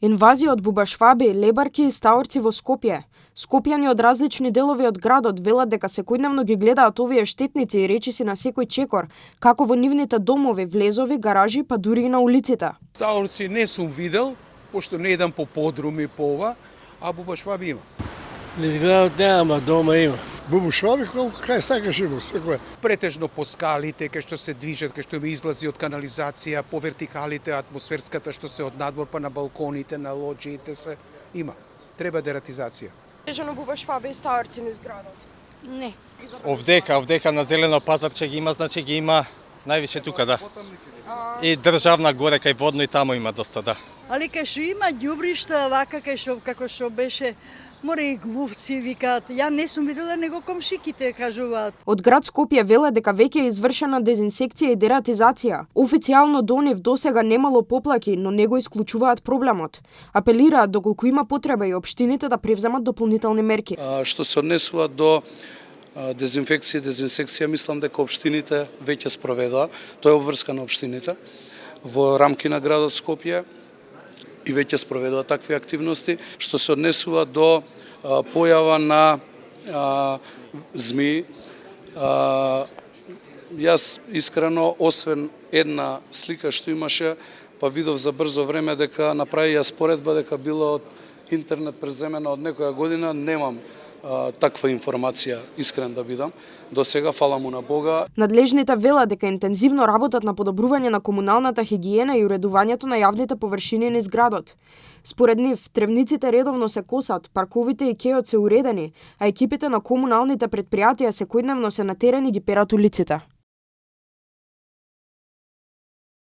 Инвазија од бубашваби, лебарки и стаорци во Скопје. Скопјани од различни делови од градот велат дека секојдневно ги гледаат овие штетници и речиси на секој чекор, како во нивните домови, влезови, гаражи, па дури и на улиците. Стаорци не сум видел, пошто не едам по подруми по ова, а бубашваби има. Низ градот нема, дома има. Бубашваби кај сакаш има секој. Претежно по скалите, кај што се движат, кај што ми излази од канализација, по вертикалите, атмосферската што се од надвор, па на балконите, на лоџиите се има. Треба дератизација. Бежано бубашваби и стаорци низ градот? Не. Овдека на Зелено пазарче ги има, значи ги има највише тука, да. И државна горе кај Водно и таму има доста, да. Али кај што има ѓубришта, вака кај што како што беше, мора и глувци викаат. Ја не сум видела, него комшиките кажуваат. Од град Скопје велат дека веќе е извршена дезинсекција и дератизација. Официјално до нив досега немало поплаки, но не го исклучуваат проблемот. Апелираат доколку има потреба и општините да превземат дополнителни мерки. Што се однесува до дезинсекција, мислам дека општините веќе спроведоа. Тоа е обврска на општините во рамки на градот Скопје и веќе спроведува такви активности. Што се однесува до појава на змии, јас искрено, освен една слика што имаше, па видов за брзо време дека направија споредба дека било од интернет преземена од некоја година, немам таква информација, искрен да бидам. До сега, фала му на Бога. Надлежните велат дека интензивно работат на подобрување на комуналната хигиена и уредувањето на јавните површини низ градот. Според нив, тревниците редовно се косат, парковите и кеот се уредени, а екипите на комуналните претпријатија секојдневно се на терен и ги перат улиците.